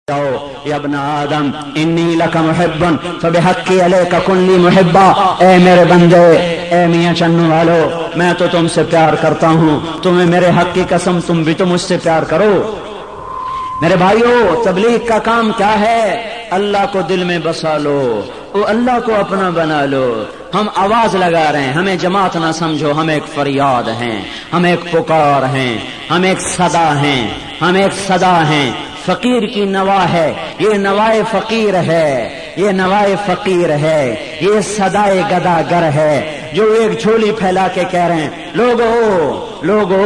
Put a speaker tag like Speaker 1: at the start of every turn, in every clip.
Speaker 1: جاؤ یا ابن آدم انی لک محبن فبحقی علیک کن لی محبا، اے میرے بندے، اے میاں چنو والو، میں تو تم سے پیار کرتا ہوں، تمہیں میرے حق کی قسم تم بھی تو مجھ سے پیار کرو۔ میرے بھائیو، تبلیغ کا کام کیا ہے؟ اللہ کو دل میں بسا لو، وہ اللہ کو اپنا بنا لو۔ ہم آواز لگا رہے ہیں، ہمیں جماعت نہ سمجھو، ہم ایک فریاد ہیں، ہم ایک پکار ہیں، ہم ایک صدا ہیں، ہم ایک صدا ہیں۔ فقیر کی نوا ہے، یہ نوائے فقیر ہے، یہ نوائے فقیر ہے، یہ صدائے گداگر ہے، جو ایک جھولی پھیلا کے کہہ رہے ہیں لوگو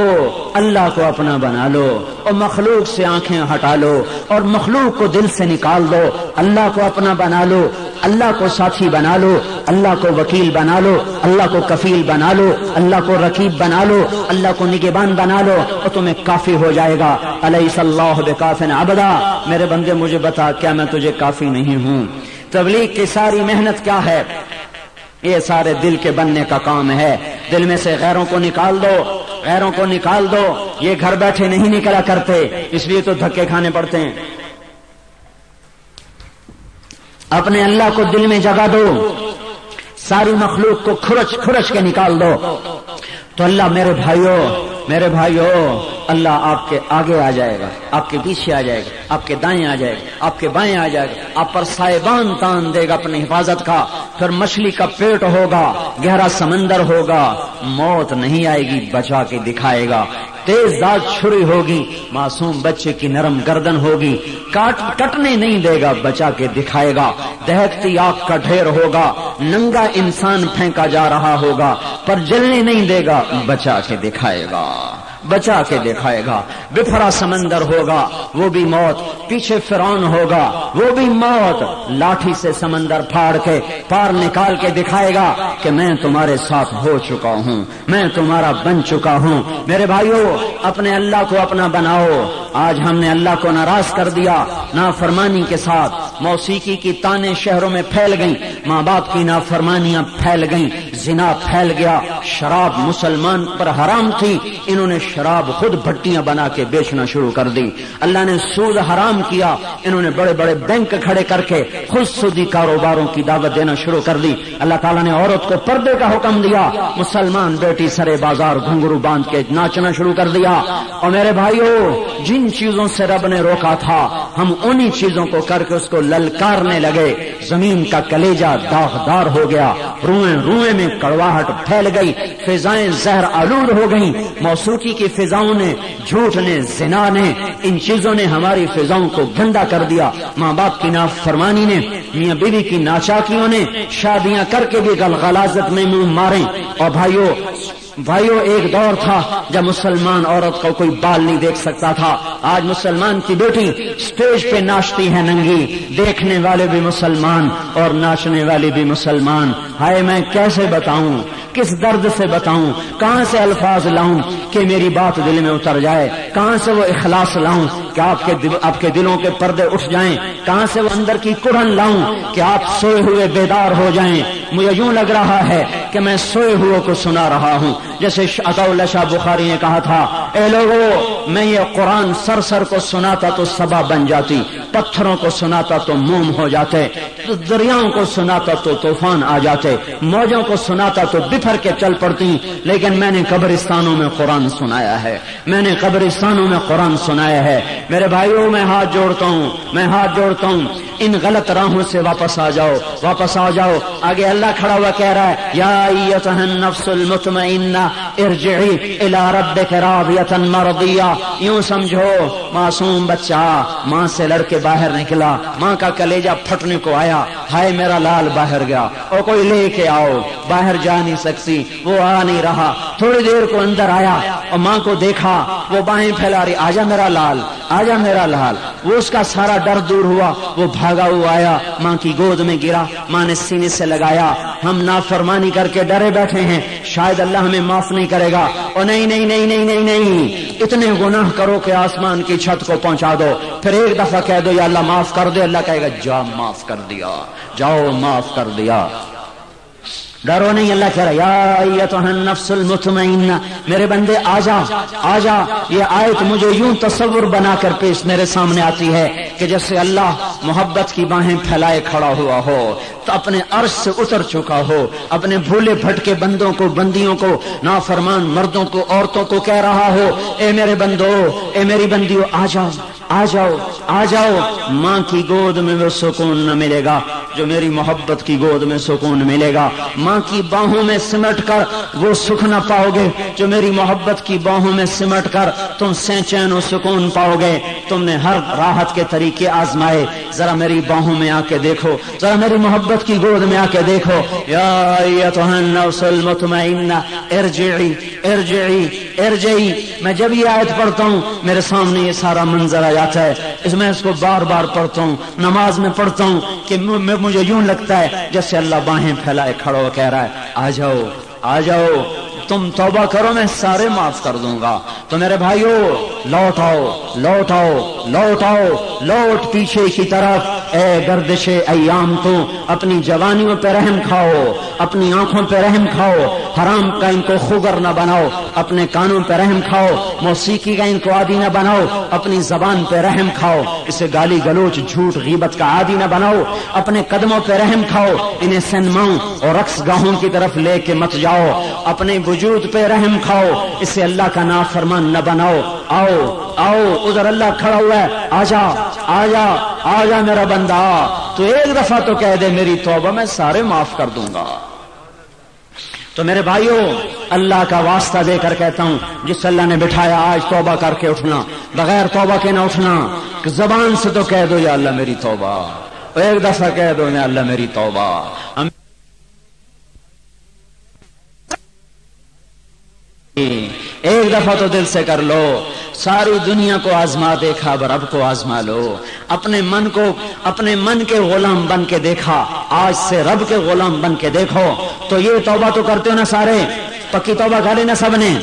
Speaker 1: اللہ کو اپنا بنا لو اور مخلوق سے آنکھیں ہٹا لو اور مخلوق کو دل سے نکال دو، اللہ کو اپنا بنا لو، اللہ کو ساتھی بنا لو، اللہ کو وکیل بنا لو، اللہ کو کفیل بنا لو، اللہ کو رقیب بنا لو، اللہ کو نگہبان بنا لو اور تمہیں کافی ہو جائے گا۔ الیس اللہ بکاف عبدا، میرے بندے مجھے بتا، کیا میں تجھے کافی نہیں ہوں؟ تبلیغ کی ساری محنت کیا ہے؟ یہ سارے دل کے بننے کا کام ہے۔ دل میں سے غیروں کو نکال دو، غیروں کو نکال دو، یہ گھر بیٹھے نہیں نکلا کرتے، اس لیے تو دھکے کھانے پڑتے ہیں۔ اپنے اللہ کو دل میں جگہ دو، ساری مخلوق کو کھرچ کے نکال دو، تو اللہ میرے بھائیو اللہ آپ کے آگے آ جائے گا، آپ کے پیچھے آ جائے گا، آپ کے دائیں آ جائے گا، آپ کے بائیں آ جائے گا، آپ پر سائبان تان دے گا اپنی حفاظت کا۔ پھر مچھلی کا پیٹ ہوگا، گہرا سمندر ہوگا، موت نہیں آئے گی، بچا کے دکھائے گا۔ تیز داغ چھری ہوگی، معصوم بچے کی نرم گردن ہوگی، کٹنے نہیں دے گا، بچا کے دکھائے گا۔ دہکتی آگ کا ڈھیر ہوگا، ننگا انسان پھینکا جا رہا ہوگا، پر جلنے نہیں دے گا، بچا کے دکھائے گا، بچا کے دکھائے گا۔ بفرا سمندر ہوگا، وہ بھی موت، پیچھے فرعون ہوگا، وہ بھی موت، لاٹھی سے سمندر پھاڑ کے پار نکال کے دکھائے گا کہ میں تمہارے ساتھ ہو چکا ہوں، میں تمہارا بن چکا ہوں۔ میرے بھائیو، اپنے اللہ کو اپنا بناؤ۔ آج ہم نے اللہ کو ناراض کر دیا، نافرمانی کے ساتھ موسیقی کی تانیں شہروں میں پھیل گئیں، ماں باپ کی نافرمانیاں پھیل گئیں، زنا پھیل گیا، شراب مسلمان پر حرام تھی، انہوں نے شراب خود بھٹیاں بنا کے بیچنا شروع کر دی۔ اللہ نے سود حرام کیا، انہوں نے بڑے بڑے بینک کھڑے کر کے خود سودی کاروباروں کی دعوت دینا شروع کر دی۔ اللہ تعالیٰ نے عورت کو پردے کا حکم دیا، مسلمان بیٹی سرے بازار گھنگرو باندھ کے ناچنا شروع کر دیا۔ اور میرے بھائیو، جن چیزوں سے رب نے روکا تھا، ہم انہی چیزوں کو کر کے اس کو للکارنے لگے۔ زمین کا کلیجہ داغدار ہو گیا، روئیں میں کڑواہٹ پھیل گئی، فضائیں زہر آلود ہو گئیں، موسیقی کی فضاؤں نے، جھوٹ نے، زنا نے، ان چیزوں نے ہماری فضاؤں کو گندا کر دیا۔ ماں باپ کی نافرمانی نے، میاں بیوی کی ناچاکیوں نے شادیاں کر کے بھی غلاظت میں منہ مارے۔ اور بھائیو، ایک دور تھا جب مسلمان عورت کو کوئی بال نہیں دیکھ سکتا تھا۔ آج مسلمان کی بیٹی سٹیج پہ ناچتی ہے ننگی، دیکھنے والے بھی مسلمان اور ناچنے والے بھی مسلمان۔ ہائے، میں کیسے بتاؤں، کس درد سے بتاؤں، کہاں سے الفاظ لاؤں کہ میری بات دل میں اتر جائے، کہاں سے وہ اخلاص لاؤں کہ آپ کے دلوں کے پردے اٹھ جائیں، کہاں سے وہ اندر کی کڑھن لاؤں کہ آپ سوئے ہوئے بیدار ہو جائیں۔ مجھے یوں لگ رہا ہے کہ میں سوئے ہوئے کو سنا رہا ہوں، جیسے عطا اللہ شاہ بخاری نے کہا تھا، اے لوگو، میں یہ قرآن سر کو سناتا تو صبا بن جاتی، پتھروں کو سناتا تو موم ہو جاتے، دریاؤں کو سناتا تو طوفان آ جاتے، موجوں کو سناتا تو بفر کے چل پڑتی، لیکن میں نے قبرستانوں میں قرآن سنایا ہے، میں نے قبرستانوں میں قرآن سنایا ہے۔ میرے بھائیوں، میں ہاتھ جوڑتا ہوں، ان غلط راہوں سے واپس آ جاؤ۔ آگے اللہ کھڑا ہوا کہہ رہا ہے، یا ایتھا النفس المطمئنہ ارجعی الی ربک راضیۃ مرضیہ۔ یوں سمجھو، معصوم بچہ ماں سے لڑ کے باہر نکلا، ماں کا کلیجہ پھٹنے کو آیا، ہائے میرا لال باہر گیا، اور کوئی لے کے آؤ، باہر جا نہیں سکتی، وہ آ نہیں رہا۔ تھوڑی دیر کو اندر آیا اور ماں کو دیکھا، وہ بائیں پھیلا رہی، آجا میرا لال، آجا میرا لال۔ وہ اس کا سارا ڈر دور ہوا، وہ بھاگا ہوا آیا، ماں کی گود میں گرا، ماں نے سینے سے لگایا۔ ہم نافرمانی کر کے ڈرے بیٹھے ہیں، شاید اللہ ہمیں معاف نہیں کرے گا۔ اور نہیں، اتنے گناہ کرو کہ آسمان کی چھت کو پہنچا دو، پھر ایک دفعہ کہہ دو یا اللہ معاف کر دے، اللہ کہے گا جا معاف کر دیا، جاؤ معاف کر دیا۔ ڈرو نہیں، اللہ کہہ رہا یا ایتھا النفس المطمئنہ، میرے بندے آ جا آ جا۔ یہ آیت مجھے یوں تصور بنا کر پیش میرے سامنے آتی ہے کہ جیسے اللہ محبت کی باہیں پھیلائے کھڑا ہوا ہو، تو اپنے عرش سے اتر چکا ہو، اپنے بھولے بھٹکے بندوں کو، بندیوں کو، نافرمان مردوں کو، عورتوں کو کہہ رہا ہو اے میرے بندو، اے میری بندیوں، آ جاؤ آ جاؤ آ جاؤ۔ ماں کی گود میں وہ سکون نہ ملے گا جو میری محبت کی گود میں سکون ملے گا، ماں کی باہوں میں سمٹ کر وہ سکھ نہ پاؤ گے جو میری محبت کی باہوں میں سمٹ کر تم سے چین و سکون پاؤ گے۔ تم نے ہر راحت کے طریقے آزمائے، ذرا میری باہوں میں آ کے دیکھو، ذرا میری محبت کی گود میں آ کے دیکھو۔ یا ایتھا النفس المطمئنہ ارجعی ارجعی ارجعی۔ میں جب یہ آیت پڑھتا ہوں میرے سامنے یہ سارا منظر آ جاتا ہے، میں اس کو بار بار پڑھتا ہوں، نماز میں پڑھتا ہوں کہ مجھے یوں لگتا ہے جیسے اللہ باہیں پھیلائے کھڑا ہو کہہ رہا ہے آ جاؤ آ جاؤ، تم توبہ کرو میں سارے معاف کر دوں گا۔ تو میرے بھائیو لوٹ آؤ لوٹ آؤ لوٹ آؤ، لوٹ پیچھے کی طرف۔ اے گردش ایام تو اپنی جوانیوں پہ رحم کھاؤ، اپنی آنکھوں پہ رحم کھاؤ، حرام کا ان کو خوگر نہ بناؤ، اپنے کانوں پہ رحم کھاؤ، موسیقی کا ان کو عادی نہ بناؤ، اپنی زبان پہ رحم کھاؤ، اسے گالی گلوچ جھوٹ غیبت کا عادی نہ بناؤ، اپنے قدموں پہ رحم کھاؤ، انہیں سینماؤں اور رقص گاہوں کی طرف لے کے مت جاؤ، اپنے وجود پہ رحم کھاؤ، اسے اللہ کا نافرمان نہ بناؤ۔ آؤ آؤ، ادھر اللہ کھڑا ہوا ہے، آجا آجا آجا میرا بندہ، تو ایک دفعہ تو کہہ دے میری توبہ میں سارے معاف کر دوں گا۔ تو میرے بھائیوں اللہ کا واسطہ دے کر کہتا ہوں، جس اللہ نے بٹھایا آج توبہ کر کے اٹھنا، بغیر توبہ کے نہ اٹھنا، زبان سے تو کہہ دو یا اللہ میری توبہ، ایک دفعہ کہہ دو یا اللہ میری توبہ۔ ایک دفعہ تو دل سے کر لو، ساری دنیا کو آزما دیکھا اب رب کو آزما لو، اپنے من کو اپنے من کے غلام بن کے دیکھا، آج سے رب کے غلام بن کے دیکھو۔ تو یہ توبہ تو کرتے ہو نا سارے، پکی توبہ کری نا سب نے؟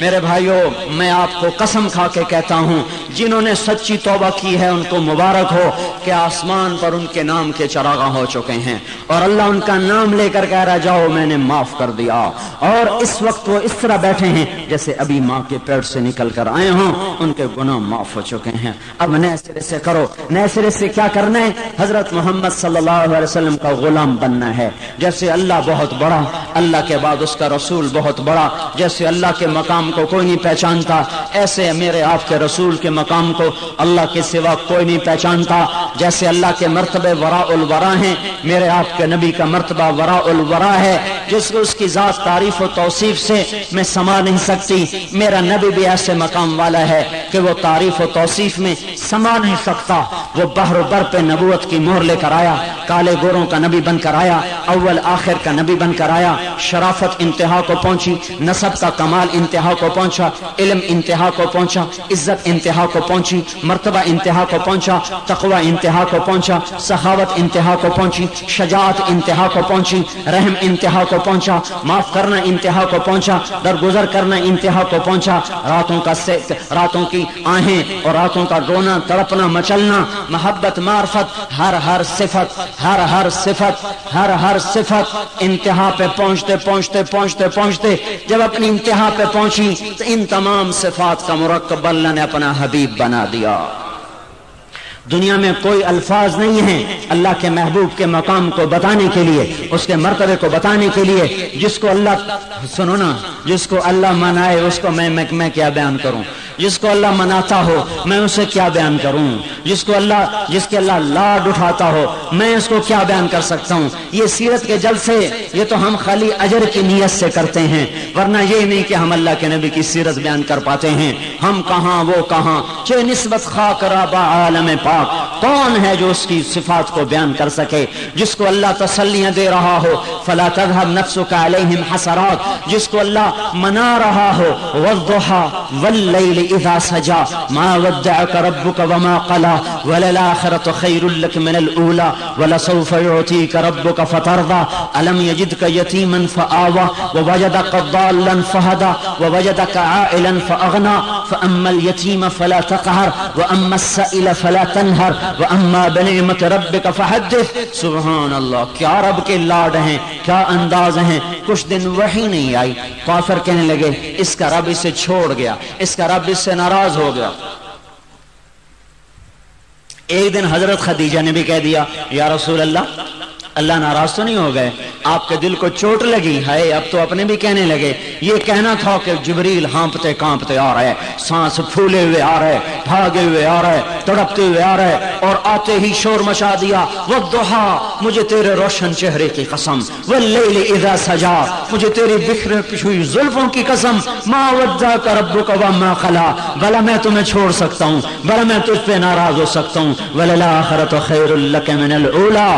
Speaker 1: میرے بھائیوں میں آپ کو قسم کھا کے کہتا ہوں جنہوں نے سچی توبہ کی ہے ان کو مبارک ہو کہ آسمان پر ان کے نام کے چراغاں ہو چکے ہیں، اور اللہ ان کا نام لے کر کہہ رہا جاؤ میں نے معاف کر دیا، اور اس وقت وہ اس طرح بیٹھے ہیں جیسے ابھی ماں کے پیٹ سے نکل کر آئے ہوں، ان کے گناہ معاف ہو چکے ہیں۔ اب نئے سرے سے کرو، نئے سرے سے کیا کرنا ہے؟ حضرت محمد صلی اللہ علیہ وسلم کا غلام بننا ہے۔ جیسے اللہ بہت بڑا، اللہ کے بعد اس کا رسول بہت بڑا، جیسے اللہ کے مقام کو کوئی نہیں پہچانتا، ایسے میرے آپ کے رسول کے مقام کو اللہ کے سوا کوئی نہیں پہچانتا۔ جیسے اللہ کے مرتبے وراء الورا ہیں، میرے آپ کے نبی کا مرتبہ وراء الورا ہے، جس کو اس کی ذات تعریف و توصیف سے میں سما نہیں سکتی۔ میرا نبی بھی ایسے مقام والا ہے کہ وہ تعریف و توصیف میں سما نہیں سکتا۔ وہ بحر و بر پہ نبوت کی مہر لے کر آیا، کالے گوروں کا نبی بن کر آیا، اول آخر کا نبی بن کر آیا، شرافت انتہا کو پہنچی، نسب کا کمال انتہا کو پہنچا، علم انتہا کو پہنچا، عزت انتہا کو پہنچی، مرتبہ انتہا کو پہنچا، تقوی انتہا کو پہنچا، سخاوت انتہا کو پہنچی، شجاعت انتہا کو پہنچی، رحم انتہا کو پہنچا، معاف کرنا انتہا کو پہنچا، درگزر کرنا انتہا کو پہنچا، راتوں کی آہیں اور راتوں کا رونا تڑپنا مچلنا، محبت معرفت، ہر صفت انتہا پہ پہنچتے جب اپنی انتہا پہ پہنچی تو ان تمام صفات کا مرکب اللہ نے اپنا حبیب بنا دیا۔ دنیا میں کوئی الفاظ نہیں ہیں اللہ کے محبوب کے مقام کو بتانے کے لیے، اس کے مرتبے کو بتانے کے لیے، جس کو اللہ سنو نا، جس کو اللہ منائے اس کو میں کیا بیان کروں، جس کو اللہ مناتا ہو میں اسے کیا بیان کروں، جس کے اللہ لاڈ اٹھاتا ہو میں اس کو کیا بیان کر سکتا ہوں۔ یہ سیرت کے جلسے یہ تو ہم خالی اجر کی نیت سے کرتے ہیں، ورنہ یہ نہیں کہ ہم اللہ کے نبی کی سیرت بیان کر پاتے ہیں۔ ہم کہاں وہ کہاں، چہ نسبت خاک رابع عالم پاک، کون ہے جو اس کی صفات کو بیان کر سکے؟ جس کو اللہ تسلیاں دے رہا ہو، فلا تذهب نفسك عليهم حسرات، جس کو اللہ منا رہا ہو، والضحى واللیل اذا سجا ما ودعك ربك وما قلى وللآخرة خير لك من الأولى ولسوف يعطيك ربك فترضى ألم يجدك يتيما فآوى ووجدك ضالا فهدى ووجدك عائلا فأغنى فأما اليتيم فلا تقهر وأما السائل فلا تنهر وأما بنعمة ربك فحدث. سبحان اللہ، کیا رب کے لاڈ ہیں، کیا انداز ہیں. کچھ دن وحی نہیں آئی، کافر کہنے لگے اس کا رب اسے چھوڑ گیا، اس کا رب اس سے ناراض ہو گیا. ایک دن حضرت خدیجہ نے بھی کہہ دیا یا رسول اللہ، اللہ ناراض تو نہیں ہو گئے؟ آپ کے دل کو چوٹ لگی ہے؟ اب تو اپنے بھی کہنے لگے. یہ کہنا تھا کہ جبریل ہانپتے کانپتے آ رہے، سانس پھولے ہوئے آ رہے، بھاگے ہوئے آ رہے، تڑپتے ہوئے آ رہے، اور آتے ہی شور مچا دیا والضحیٰ، مجھے تیرے روشن چہرے کی قسم، واللیل اذا سجا، مجھے تیری بکھرے ہوئی زلفوں کی قسم، ما ودعک ربک وما قلی، بھلا میں تمہیں چھوڑ سکتا ہوں، بھلا میں تجھ پہ ناراض ہو سکتا ہوں. وللآخرۃ خیر لک من الاولی،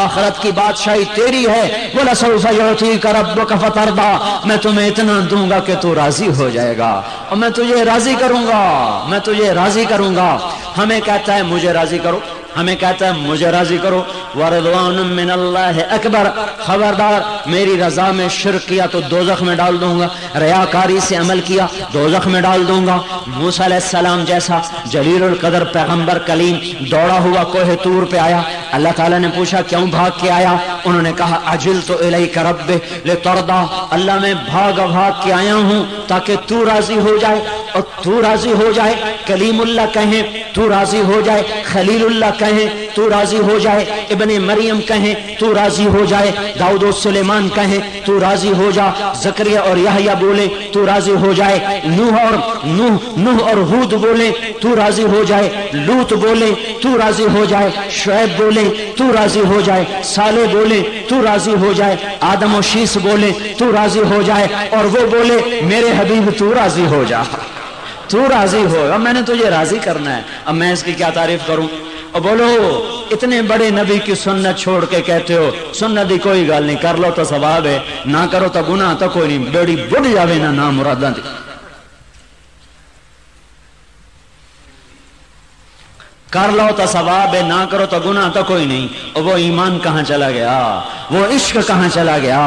Speaker 1: آخرت کی بادشاہی تیری ہے. وَلَسَوْفَ يُعْطِيكَ رَبُّكَ فَتَرْضَىٰ، میں تمہیں اتنا دوں گا کہ تو راضی ہو جائے گا، اور میں تجھے راضی کروں گا، میں تجھے راضی کروں گا. ہمیں کہتا ہے مجھے راضی کرو، ہمیں کہتا ہے مجھے راضی کرو. وَرِضْوَانٌ مِّنَ اللَّهِ اکبر، خبردار میری رضا میں شرک کیا تو دوزخ میں ڈال دوں گا، ریاکاری سے عمل کیا دوزخ میں ڈال دوں گا. موسیٰ علیہ السلام جیسا جلیل القدر پیغمبر کلیم دوڑا ہوا کوہ طور پہ آیا. اللہ تعالیٰ نے پوچھا کیوں بھاگ کے آیا؟ انہوں نے کہا عجلت الیک رب لترضی، اللہ میں بھاگ کے آیا ہوں تاکہ تو راضی ہو جائے، اور تو راضی ہو جائے. کلیم اللہ کہیں تو راضی ہو جائے، خلیل اللہ کہیں تو راضی ہو جائے، ابن مریم کہیں تو راضی ہو جائے، داؤد و سلیمان کہیں تو راضی ہو جا، زکریا اور یحییٰ بولے تو راضی ہو جائے، نوح اور ہود بولے تو راضی ہو جائے، لوط بولے تو راضی ہو جائے، شعیب بولے تو راضی ہو جائے، صالح بولے تو راضی ہو جائے، آدم و شیس بولے تو راضی ہو جائے، اور وہ بولے میرے حبیب تو راضی ہو جا، تو راضی ہو. اب میں نے تجھے راضی کرنا ہے، اب میں اس کی کیا تعریف کروں؟ اور بولو اتنے بڑے نبی کی سنت چھوڑ کے کہتے ہو سنت دی کوئی گل نہیں، کر لو تو ثواب ہے، نہ کرو تو گناہ تو کوئی نہیں، بیڑی بڑھ جاوے نہ مراداں دی. کر لو تو ثواب ہے، نہ کرو تو گناہ تو کوئی نہیں. اور وہ ایمان کہاں چلا گیا، وہ عشق کہاں چلا گیا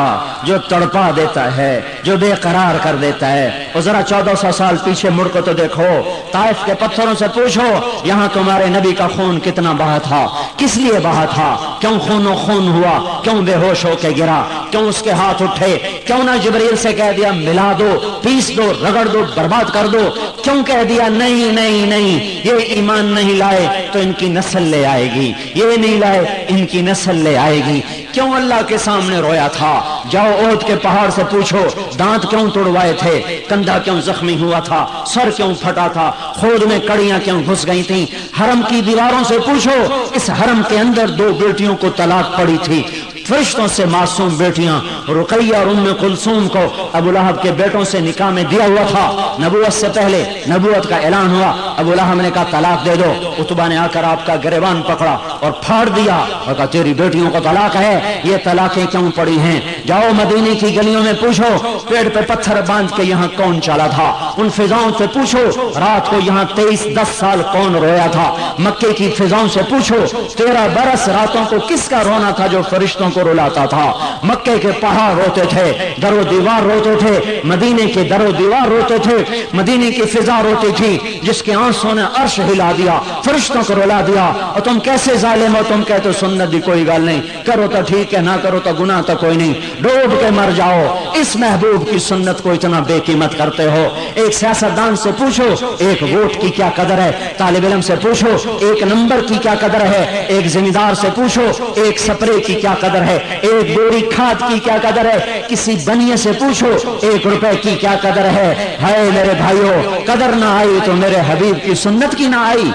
Speaker 1: جو تڑپا دیتا ہے، جو بے قرار کر دیتا ہے. اور ذرا 1400 سال پیچھے مڑ کو تو دیکھو، طائف کے پتھروں سے پوچھو یہاں تمہارے نبی کا خون کتنا بہا تھا، کس لیے بہا تھا، کیوں خون و خون ہوا، کیوں بے ہوش ہو کے گرا، کیوں اس کے ہاتھ اٹھے، کیوں نہ جبریل سے کہہ دیا ملا دو، پیس دو، رگڑ دو، برباد کر دو، کیوں کہہ دیا نہیں نہیں نہیں یہ ایمان نہیں لائے تو ان کی نسل لے آئے گی، یہ نہیں لائے ان کی نسل لے آئے گی. کیوں اللہ کے سامنے رویا تھا؟ جاؤ احد کے پہاڑ سے پوچھو دانت کیوں توڑوائے تھے، کندھا کیوں زخمی ہوا تھا، سر کیوں پھٹا تھا، خود میں کڑیاں کیوں گھس گئی تھیں. حرم کی دیواروں سے پوچھو اس حرم کے اندر 2 بیٹیوں کو طلاق پڑی تھی، فرشتوں سے معصوم بیٹیاں رقیہ اور ام کلثوم کو ابو لہب کے بیٹوں سے نکاح میں دیا ہوا تھا. نبوت سے پہلے نبوت کا اعلان ہوا، ابو لہب نے کہا طلاق دے دو، عتبہ نے آ کر آپ کا گریبان پکڑا اور پھاڑ دیا اور کہا تیری بیٹیوں کو طلاق ہے، یہ طلاقیں کیوں پڑی ہیں؟ جاؤ مدینے کی گلیوں میں پوچھو پیڑ پہ پتھر باندھ کے یہاں کون چلا تھا، ان فضاؤں سے پوچھو رات کو یہاں 23-10 سال کون رویا تھا، مکے کی فضاؤں سے پوچھو 13 برس راتوں کو کس کا رونا تھا جو فرشتوں کو رلاتا تھا. مکے کے پہاڑ روتے تھے، در و دیوار روتے تھے، مدینے کے در و دیوار روتے تھے، مدینے کی فضا روتی تھی جس کے آنسوں نے عرش ہلا دیا، فرشتوں کو رلا دیا. اور تم کیسے ظالم ہو، تم کہتے ہو سنت دی کوئی گل نہیں، کرو تو ٹھیک ہے، نہ کرو تو گناہ تو کوئی نہیں، ڈوب کے مر جاؤ. اس محبوب کی سنت کو اتنا بے قیمت کرتے ہو. ایک سیاستدان سے پوچھو ایک ووٹ کی کیا قدر ہے، طالب علم سے پوچھو ایک نمبر کی کیا قدر ہے، ایک زمیندار سے پوچھو ایک سپرے کی کیا قدر ہے، ایک بوری کھاد کی کیا قدر ہے، کسی بنیے سے پوچھو 1 روپے کی کیا قدر ہے. ہائے میرے بھائیوں، قدر نہ آئی تو میرے حبیب کی سنت کی نہ آئی.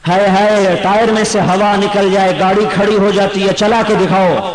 Speaker 1: ہائے ہائے ٹائر میں سے ہوا نکل جائے، گاڑی کھڑی ہو جاتی ہے، چلا کے دکھاؤ.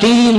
Speaker 1: 3